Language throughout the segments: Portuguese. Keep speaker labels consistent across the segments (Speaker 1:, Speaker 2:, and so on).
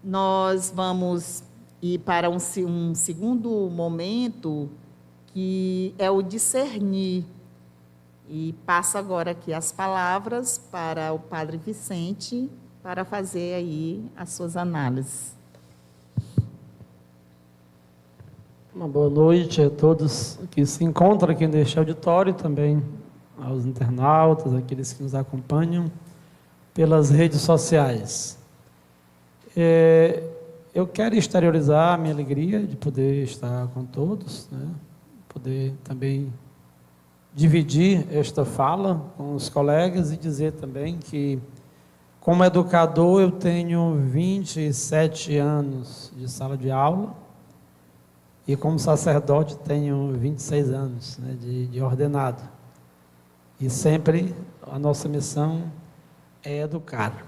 Speaker 1: nós vamos ir para um segundo momento, que é o discernir. E passo agora aqui as palavras para o Padre Vicente, para fazer aí as suas análises.
Speaker 2: Uma boa noite a todos que se encontram aqui neste auditório, também aos internautas, aqueles que nos acompanham pelas redes sociais. Eu quero exteriorizar a minha alegria de poder estar com todos, né? Poder também dividir esta fala com os colegas e dizer também que, como educador, eu tenho 27 anos de sala de aula e, como sacerdote, tenho 26 anos, né, de ordenado. E sempre a nossa missão é educar.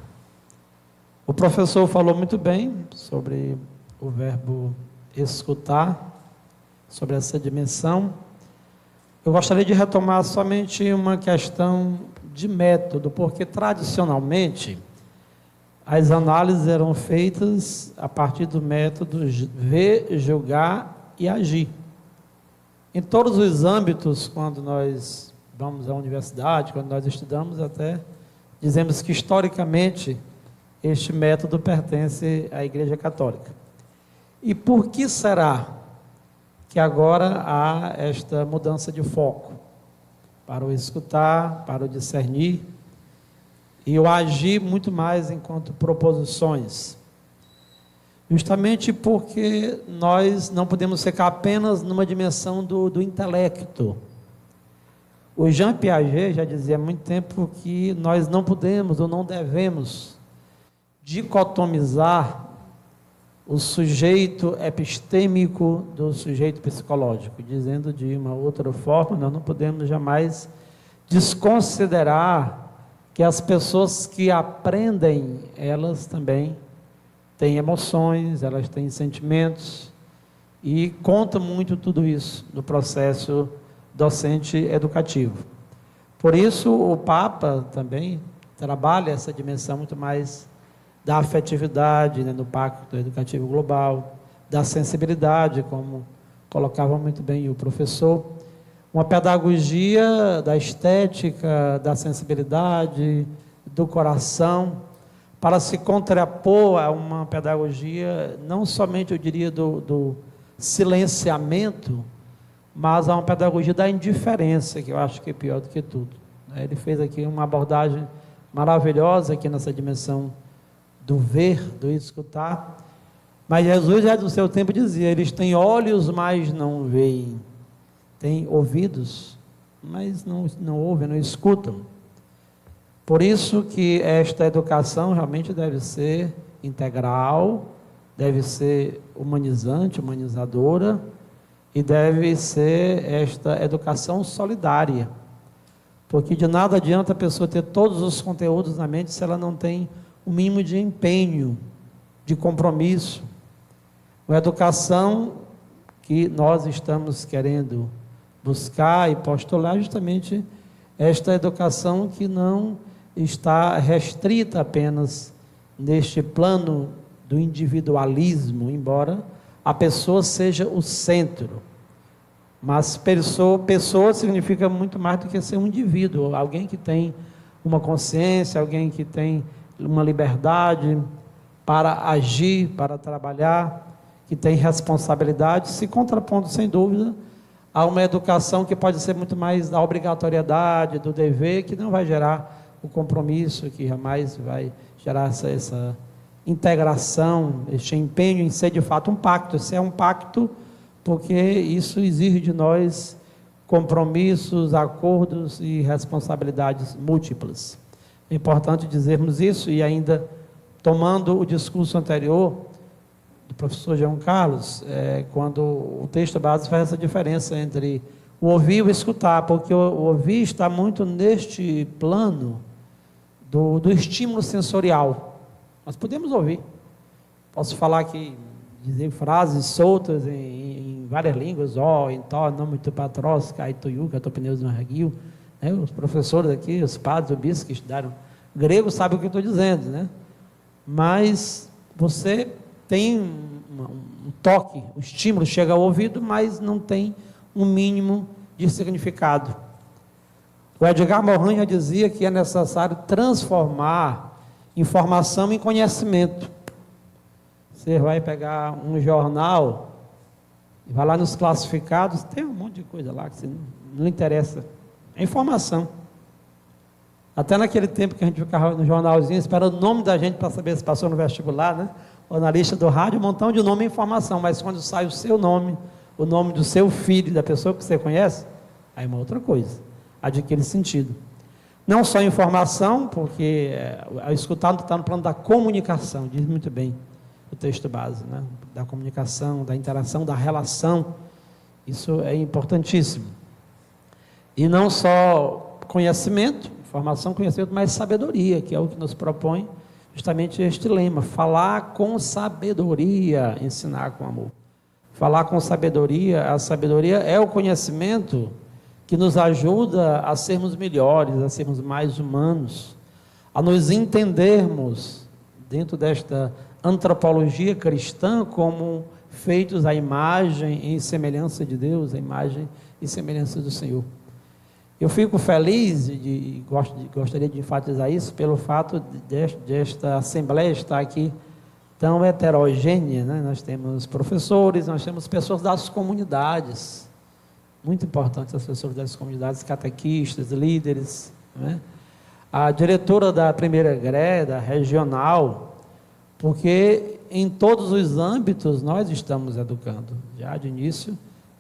Speaker 2: O professor falou muito bem sobre o verbo escutar, sobre essa dimensão. Eu gostaria de retomar somente uma questão de método, porque tradicionalmente as análises eram feitas a partir do método ver, julgar e agir. Em todos os âmbitos, quando nós vamos à universidade, quando nós estudamos, até dizemos que historicamente este método pertence à Igreja Católica. E por que será que agora há esta mudança de foco para o escutar, para o discernir e o agir muito mais enquanto proposições? Justamente porque nós não podemos ficar apenas numa dimensão do intelecto. O Jean Piaget já dizia há muito tempo que nós não podemos ou não devemos dicotomizar o sujeito epistêmico do sujeito psicológico, dizendo de uma outra forma, nós não podemos jamais desconsiderar que as pessoas que aprendem, elas também têm emoções, elas têm sentimentos, e conta muito tudo isso no processo docente educativo. Por isso, o Papa também trabalha essa dimensão muito mais da afetividade, né, no Pacto Educativo Global, da sensibilidade, como colocava muito bem o professor, uma pedagogia da estética, da sensibilidade, do coração, para se contrapor a uma pedagogia, não somente, eu diria, do silenciamento, mas a uma pedagogia da indiferença, que eu acho que é pior do que tudo. Ele fez aqui uma abordagem maravilhosa aqui nessa dimensão do ver, do escutar, mas Jesus já do seu tempo dizia, eles têm olhos, mas não veem, têm ouvidos, mas não ouvem, não escutam. Por isso que esta educação realmente deve ser integral, deve ser humanizante, humanizadora, e deve ser esta educação solidária, porque de nada adianta a pessoa ter todos os conteúdos na mente se ela não tem o mínimo de empenho, de compromisso. Uma educação que nós estamos querendo buscar e postular justamente esta educação que não está restrita apenas neste plano do individualismo, embora a pessoa seja o centro. Mas pessoa significa muito mais do que ser um indivíduo, alguém que tem uma consciência, alguém que tem uma liberdade para agir, para trabalhar, que tem responsabilidade, se contrapondo, sem dúvida, a uma educação que pode ser muito mais da obrigatoriedade, do dever, que não vai gerar o compromisso, que jamais vai gerar essa integração, este empenho em ser de fato um pacto. Esse é um pacto porque isso exige de nós compromissos, acordos e responsabilidades múltiplas. É importante dizermos isso, e ainda tomando o discurso anterior do professor João Carlos, quando o texto base faz essa diferença entre o ouvir e o escutar, porque o ouvir está muito neste plano do estímulo sensorial. Nós podemos ouvir. Posso falar aqui, dizer frases soltas em várias línguas, em tó, nome tu patros, cai tu yuca, tu pneus no reguio. Os professores aqui, os padres, os bispos que estudaram grego sabem o que eu estou dizendo, né? Mas você tem um toque, o estímulo chega ao ouvido, mas não tem um mínimo de significado. O Edgar Morin já dizia que é necessário transformar informação em conhecimento. Você vai pegar um jornal e vai lá nos classificados, tem um monte de coisa lá que não interessa. É informação. Até naquele tempo que a gente ficava no jornalzinho, esperando o nome da gente para saber se passou no vestibular, né? Ou na lista do rádio, um montão de nome e informação, mas quando sai o seu nome, o nome do seu filho, da pessoa que você conhece, aí é uma outra coisa, adquire sentido. Não só informação, porque a escutar está no plano da comunicação, diz muito bem o texto base, né? Da comunicação, da interação, da relação, isso é importantíssimo. E não só conhecimento, informação, conhecimento, mas sabedoria, que é o que nos propõe justamente este lema: falar com sabedoria, ensinar com amor. Falar com sabedoria, a sabedoria é o conhecimento que nos ajuda a sermos melhores, a sermos mais humanos, a nos entendermos dentro desta antropologia cristã como feitos à imagem e semelhança de Deus, à imagem e semelhança do Senhor. Eu fico feliz e gostaria de enfatizar isso pelo fato desta Assembleia estar aqui tão heterogênea, né? Nós temos professores, nós temos pessoas das comunidades, muito importantes as pessoas das comunidades, catequistas, líderes, né? A diretora da primeira greda regional, porque em todos os âmbitos nós estamos educando. Já de início,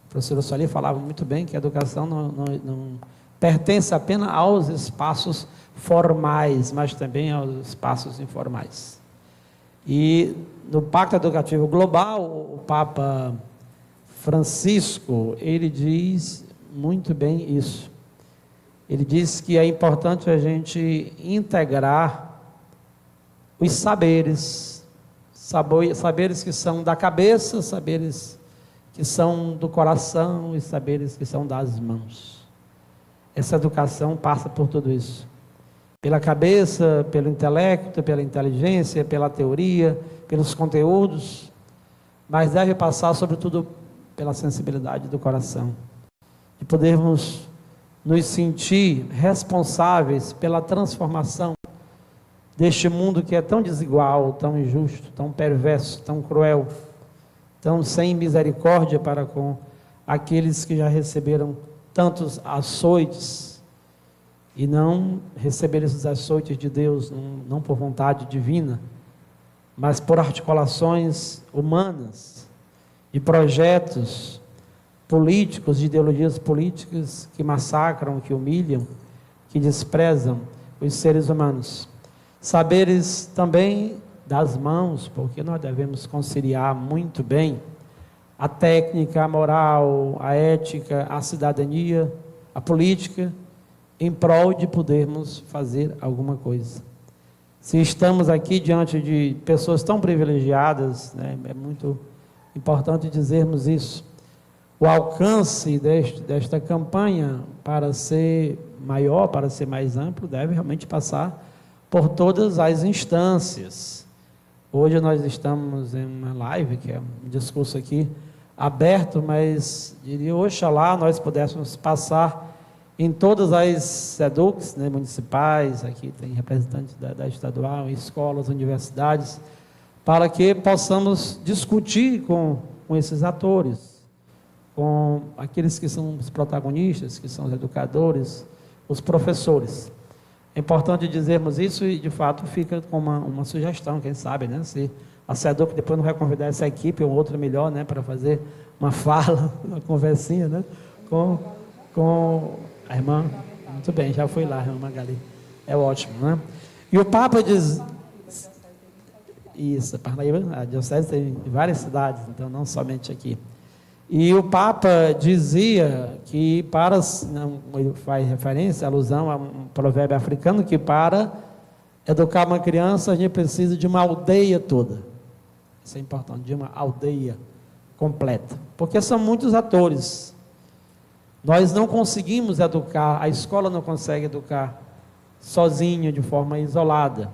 Speaker 2: a professora Sueli falava muito bem que a educação não pertence apenas aos espaços formais, mas também aos espaços informais. E no Pacto Educativo Global, o Papa Francisco, ele diz muito bem isso. Ele diz que é importante a gente integrar os saberes que são da cabeça, saberes que são do coração e saberes que são das mãos. Essa educação passa por tudo isso. Pela cabeça, pelo intelecto, pela inteligência, pela teoria, pelos conteúdos, mas deve passar, sobretudo, pela sensibilidade do coração. De podermos nos sentir responsáveis pela transformação deste mundo que é tão desigual, tão injusto, tão perverso, tão cruel, tão sem misericórdia para com aqueles que já receberam tantos açoites e não receber esses açoites de Deus, não por vontade divina, mas por articulações humanas, de projetos políticos, de ideologias políticas que massacram, que humilham, que desprezam os seres humanos. Saberes também das mãos, porque nós devemos conciliar muito bem a técnica, a moral, a ética, a cidadania, a política, em prol de podermos fazer alguma coisa. Se estamos aqui diante de pessoas tão privilegiadas, né, é muito importante dizermos isso. O alcance desta campanha, para ser maior, para ser mais amplo, deve realmente passar por todas as instâncias. Hoje nós estamos em uma live, que é um discurso aqui aberto, mas diria, oxalá nós pudéssemos passar em todas as SEDUCs, né, municipais, aqui tem representantes da estadual, escolas, universidades, para que possamos discutir com esses atores, com aqueles que são os protagonistas, que são os educadores, os professores. É importante dizermos isso e, de fato, fica com uma sugestão, quem sabe, né? Se a SEDUC depois não vai convidar essa equipe, ou outra melhor, né? Para fazer uma fala, uma conversinha, né? Com a irmã. Muito bem, já fui lá, a irmã Magali. É ótimo, né? E o Papa diz... Isso, a diocese tem várias cidades, então não somente aqui. E o Papa dizia que ele faz referência, alusão a um provérbio africano, que para educar uma criança a gente precisa de uma aldeia toda. Isso é importante, de uma aldeia completa. Porque são muitos atores. Nós não conseguimos educar, a escola não consegue educar sozinha, de forma isolada.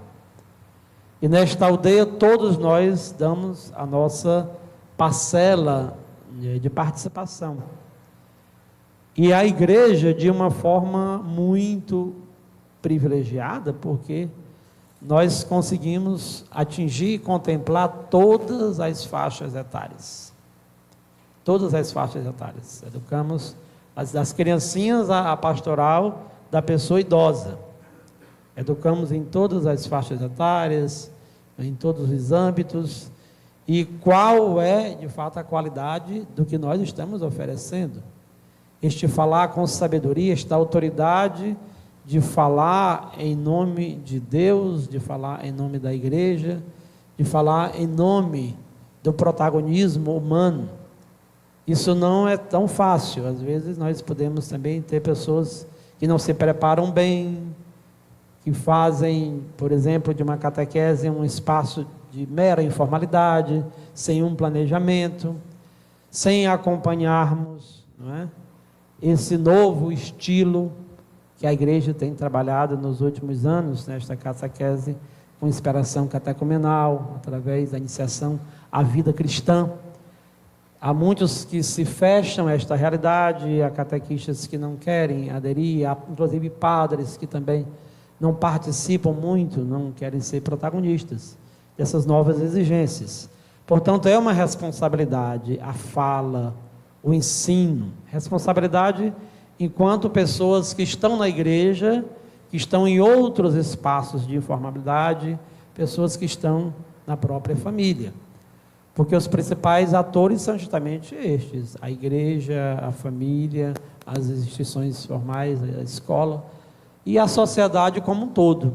Speaker 2: E nesta aldeia todos nós damos a nossa parcela de participação. E a igreja de uma forma muito privilegiada, porque nós conseguimos atingir e contemplar todas as faixas etárias. Todas as faixas etárias. Educamos das criancinhas à pastoral da pessoa idosa. Educamos em todas as faixas etárias, em todos os âmbitos. E qual é, de fato, a qualidade do que nós estamos oferecendo? Este falar com sabedoria, esta autoridade de falar em nome de Deus, de falar em nome da igreja, de falar em nome do protagonismo humano. Isso não é tão fácil. Às vezes nós podemos também ter pessoas que não se preparam bem, que fazem, por exemplo, de uma catequese um espaço de mera informalidade, sem um planejamento, sem acompanharmos, não é? Esse novo estilo que a igreja tem trabalhado nos últimos anos, nesta catequese com inspiração catecumenal, através da iniciação à vida cristã. Há muitos que se fecham a esta realidade, há catequistas que não querem aderir, há inclusive padres que também não participam muito, não querem ser protagonistas dessas novas exigências. Portanto, é uma responsabilidade a fala, o ensino, responsabilidade enquanto pessoas que estão na igreja, que estão em outros espaços de informalidade, pessoas que estão na própria família. Porque os principais atores são justamente estes: a igreja, a família, as instituições formais, a escola e a sociedade como um todo.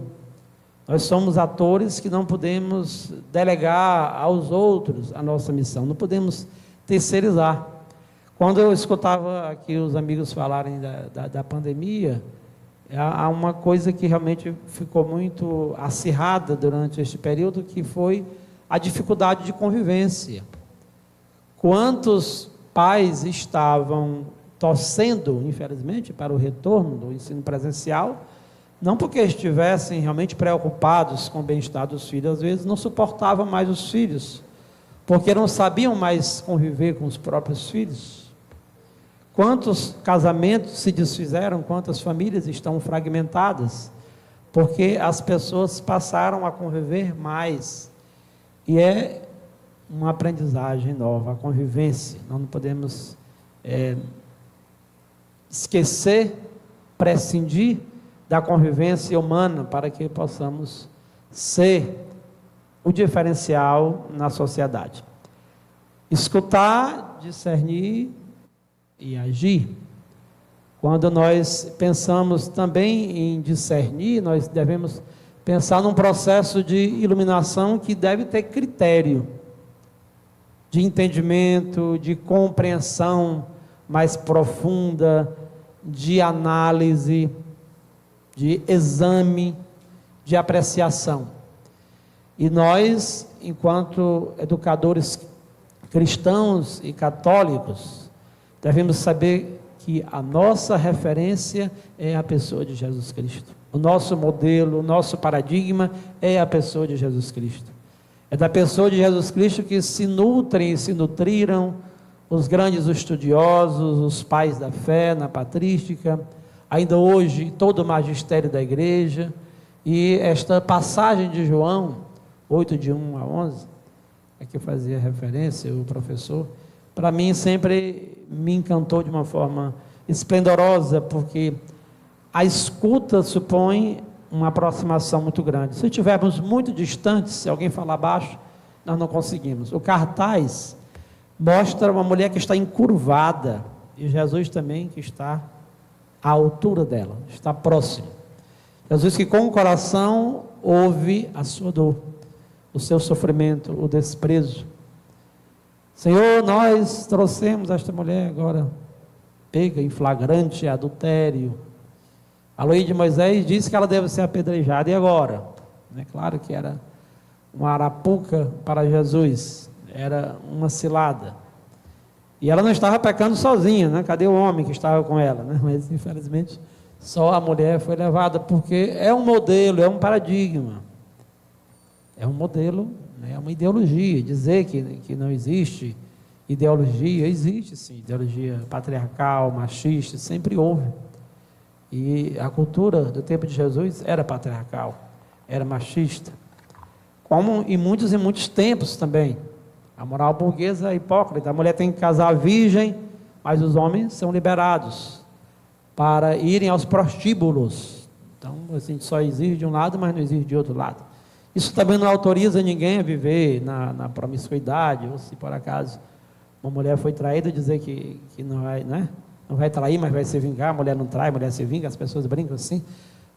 Speaker 2: Nós somos atores que não podemos delegar aos outros a nossa missão, não podemos terceirizar. Quando eu escutava aqui os amigos falarem da pandemia, há uma coisa que realmente ficou muito acirrada durante este período, que foi a dificuldade de convivência. Quantos pais estavam torcendo, infelizmente, para o retorno do ensino presencial, não porque estivessem realmente preocupados com o bem-estar dos filhos, às vezes não suportavam mais os filhos, porque não sabiam mais conviver com os próprios filhos. Quantos casamentos se desfizeram, quantas famílias estão fragmentadas, porque as pessoas passaram a conviver mais. E é uma aprendizagem nova, a convivência. Nós não podemos esquecer, prescindir da convivência humana para que possamos ser o diferencial na sociedade. Escutar, discernir e agir. Quando nós pensamos também em discernir, nós devemos pensar num processo de iluminação que deve ter critério, de entendimento, de compreensão mais profunda, de análise, de exame, de apreciação. E nós, enquanto educadores cristãos e católicos, devemos saber que a nossa referência é a pessoa de Jesus Cristo. O nosso modelo, o nosso paradigma é a pessoa de Jesus Cristo. É da pessoa de Jesus Cristo que se nutrem e se nutriram os grandes estudiosos, os pais da fé na patrística, ainda hoje todo o magistério da igreja. E esta passagem de João 8, de 1 a 11, a que fazia referência o professor, para mim sempre me encantou de uma forma esplendorosa, porque a escuta supõe uma aproximação muito grande. Se estivermos muito distantes, se alguém falar baixo, nós não conseguimos. O cartaz mostra uma mulher que está encurvada, e Jesus também que está à altura dela, está próximo. Jesus que com o coração ouve a sua dor, o seu sofrimento, o desprezo. Senhor, nós trouxemos esta mulher agora pega em flagrante adultério. A lei de Moisés diz que ela deve ser apedrejada, e agora? É claro que era uma arapuca para Jesus, era uma cilada. E ela não estava pecando sozinha, né? Cadê o homem que estava com ela? Né? Mas, infelizmente, só a mulher foi levada, porque é um modelo, é um paradigma. É um modelo, né? É uma ideologia. Dizer que não existe ideologia, existe sim, ideologia patriarcal, machista, sempre houve. E a cultura do tempo de Jesus era patriarcal, era machista. Como em muitos tempos também. A moral burguesa é hipócrita. A mulher tem que casar virgem, mas os homens são liberados para irem aos prostíbulos. Então, a gente só exige de um lado, mas não exige de outro lado. Isso também não autoriza ninguém a viver na promiscuidade, ou se por acaso uma mulher foi traída, dizer que não vai, né? Não vai trair, mas vai se vingar. A mulher não trai, a mulher se vinga. As pessoas brincam assim,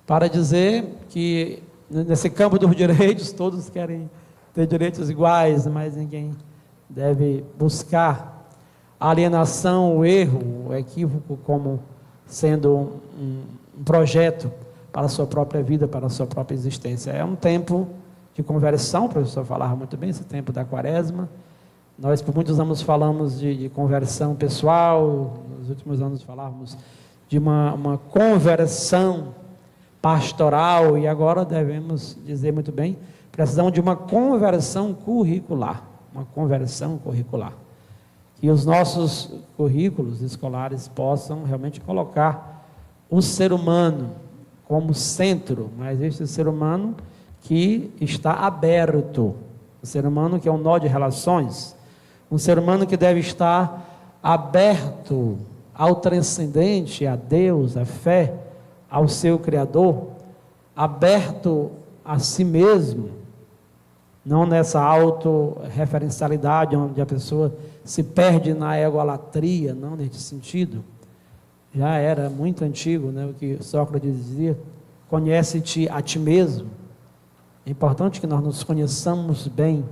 Speaker 2: para dizer que nesse campo dos direitos, todos querem ter direitos iguais, mas ninguém deve buscar a alienação, o erro, o equívoco como sendo um projeto para a sua própria vida, para a sua própria existência. É um tempo de conversão, o professor falava muito bem, esse tempo da quaresma. Nós por muitos anos falamos de conversão pessoal, nos últimos anos falávamos de uma conversão pastoral, e agora devemos dizer muito bem, precisamos de uma conversão curricular, que os nossos currículos escolares possam realmente colocar o ser humano como centro, mas este ser humano que está aberto, o ser humano que é um nó de relações, um ser humano que deve estar aberto ao transcendente, a Deus, à fé, ao seu Criador, aberto a si mesmo, não nessa autorreferencialidade onde a pessoa se perde na egolatria, não nesse sentido. Já era muito antigo, né, o que Sócrates dizia: conhece-te a ti mesmo. É importante que nós nos conheçamos bem,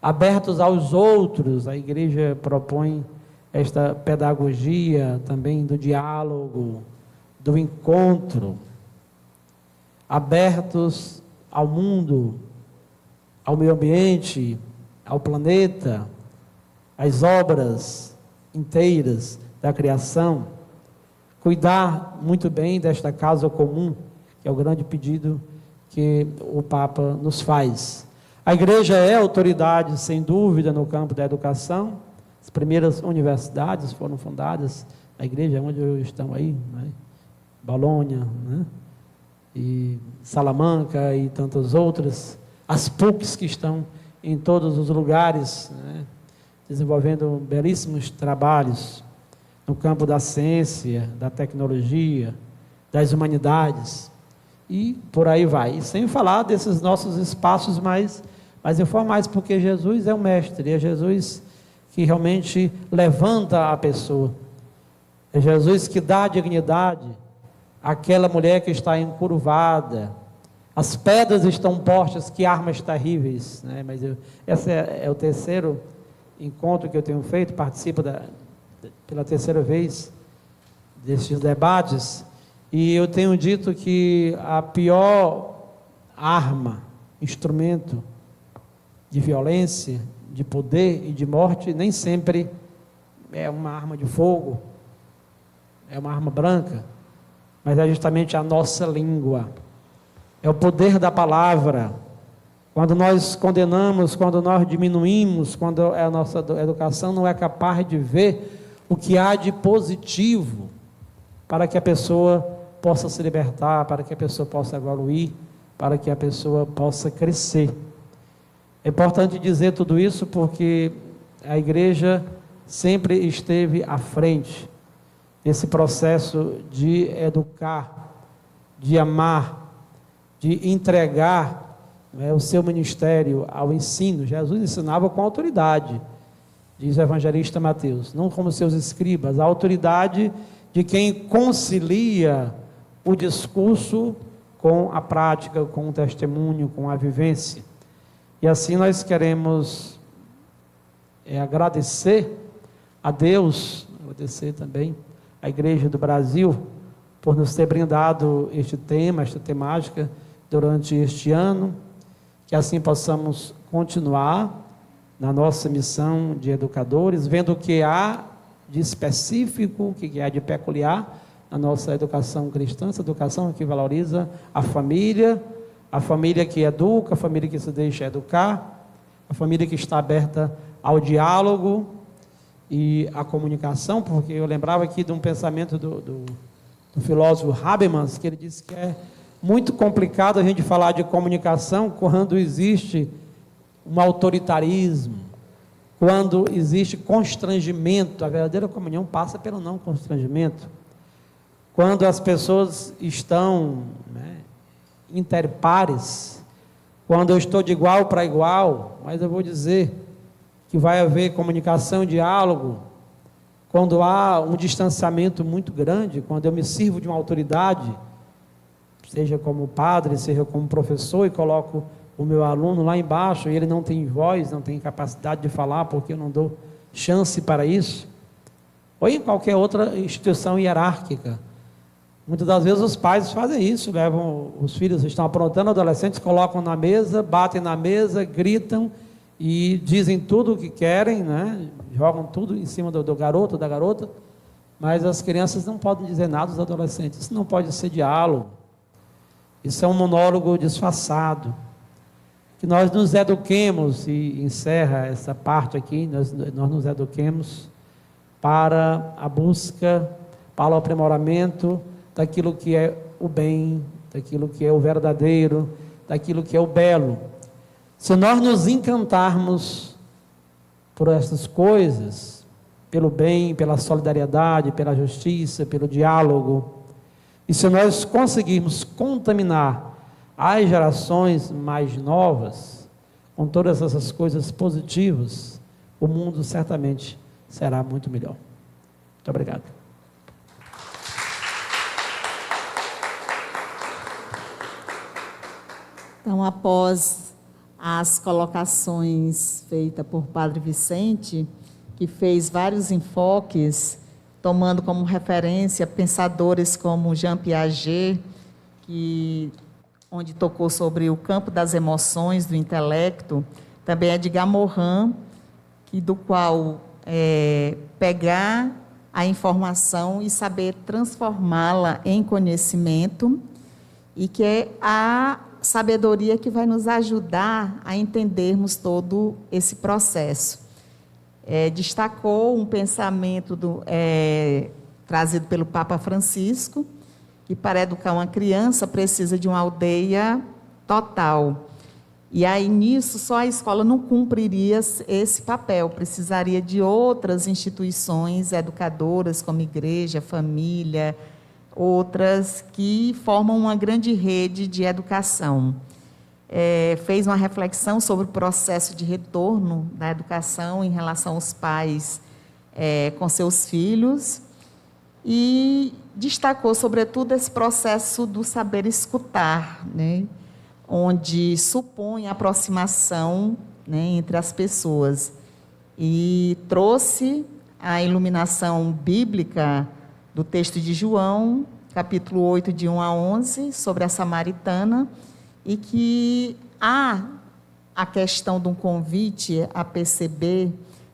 Speaker 2: abertos aos outros. A igreja propõe esta pedagogia também do diálogo, do encontro, abertos ao mundo, ao meio ambiente, ao planeta, às obras inteiras da criação, cuidar muito bem desta casa comum, que é o grande pedido que o Papa nos faz. A igreja é autoridade, sem dúvida, no campo da educação. As primeiras universidades foram fundadas na igreja, onde estão aí, né? Bolonha, né? E Salamanca e tantas outras. As PUCs que estão em todos os lugares, né? Desenvolvendo belíssimos trabalhos no campo da ciência, da tecnologia, das humanidades, e por aí vai. E sem falar desses nossos espaços mais informais, porque Jesus é o mestre, é Jesus que realmente levanta a pessoa, é Jesus que dá dignidade àquela mulher que está encurvada. As pedras estão postas, que armas terríveis, né? Mas esse é o terceiro encontro que eu tenho feito, participo pela terceira vez destes debates, e eu tenho dito que a pior arma, instrumento de violência, de poder e de morte, nem sempre é uma arma de fogo, é uma arma branca, mas é justamente a nossa língua, é o poder da palavra. Quando nós condenamos, quando nós diminuímos, quando a nossa educação não é capaz de ver o que há de positivo para que a pessoa possa se libertar, para que a pessoa possa evoluir, para que a pessoa possa crescer. É importante dizer tudo isso porque a igreja sempre esteve à frente desse processo de educar, de amar, de entregar o seu ministério ao ensino. Jesus ensinava com autoridade, diz o evangelista Mateus, não como seus escribas, a autoridade de quem concilia o discurso com a prática, com o testemunho, com a vivência. E assim nós queremos agradecer a Deus, agradecer também à Igreja do Brasil por nos ter brindado este tema, esta temática durante este ano, que assim possamos continuar na nossa missão de educadores, vendo o que há de específico, o que há de peculiar na nossa educação cristã, essa educação que valoriza a família, a família que educa, a família que se deixa educar, a família que está aberta ao diálogo e à comunicação, porque eu lembrava aqui de um pensamento do filósofo Habermas, que ele disse que é muito complicado a gente falar de comunicação quando existe um autoritarismo, quando existe constrangimento. A verdadeira comunhão passa pelo não constrangimento. Quando as pessoas estão interpares, quando eu estou de igual para igual, mas eu vou dizer que vai haver comunicação, diálogo, quando há um distanciamento muito grande, quando eu me sirvo de uma autoridade, seja como padre, seja como professor, e coloco o meu aluno lá embaixo, e ele não tem voz, não tem capacidade de falar, porque eu não dou chance para isso, ou em qualquer outra instituição hierárquica. Muitas das vezes os pais fazem isso, levam os filhos, estão aprontando, adolescentes, colocam na mesa, batem na mesa, gritam e dizem tudo o que querem, né? Jogam tudo em cima do garoto, da garota, mas as crianças não podem dizer nada aos adolescentes. Isso não pode ser diálogo, isso é um monólogo disfarçado. Que nós nos eduquemos, e encerra essa parte aqui, nós nos eduquemos para a busca, para o aprimoramento daquilo que é o bem, daquilo que é o verdadeiro, daquilo que é o belo. Se nós nos encantarmos por essas coisas, pelo bem, pela solidariedade, pela justiça, pelo diálogo, e se nós conseguirmos contaminar as gerações mais novas com todas essas coisas positivas, o mundo certamente será muito melhor. Muito obrigado.
Speaker 1: Então, após as colocações feitas por Padre Vicente, que fez vários enfoques, tomando como referência pensadores como Jean Piaget, onde tocou sobre o campo das emoções, do intelecto, também Edgar Morin, do qual pegar a informação e saber transformá-la em conhecimento, e que é a sabedoria que vai nos ajudar a entendermos todo esse processo. Destacou um pensamento trazido pelo Papa Francisco, que para educar uma criança precisa de uma aldeia total. E aí, nisso, só a escola não cumpriria esse papel, precisaria de outras instituições educadoras, como igreja, família, outras que formam uma grande rede de educação. Fez uma reflexão sobre o processo de retorno da educação em relação aos pais com seus filhos, e destacou, sobretudo, esse processo do saber escutar, né? Onde supõe aproximação, né, entre as pessoas. E trouxe a iluminação bíblica do texto de João, capítulo 8, de 1 a 11, sobre a samaritana, e que há a questão de um convite a perceber,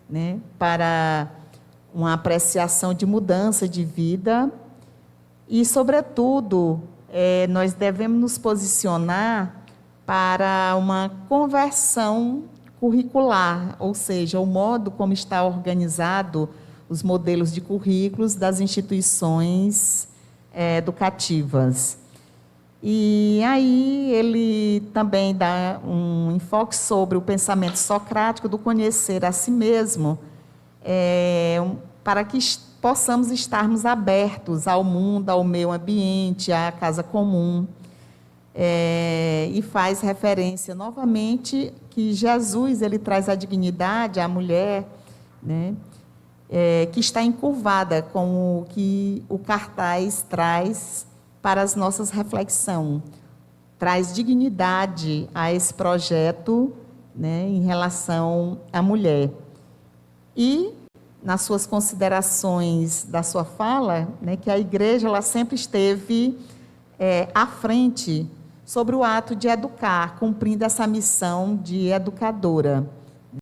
Speaker 1: né, para uma apreciação de mudança de vida, e, sobretudo, nós devemos nos posicionar para uma conversão curricular, ou seja, o modo como está organizado os modelos de currículos das instituições educativas. E aí ele também dá um enfoque sobre o pensamento socrático do conhecer a si mesmo, para que possamos estarmos abertos ao mundo, ao meio ambiente, à casa comum. E faz referência novamente que Jesus ele traz a dignidade à mulher, né, que está encurvada, com o que o cartaz traz para as nossas reflexões. Traz dignidade a esse projeto, né, em relação à mulher. E, nas suas considerações da sua fala, né, que a igreja ela sempre esteve à frente sobre o ato de educar, cumprindo essa missão de educadora.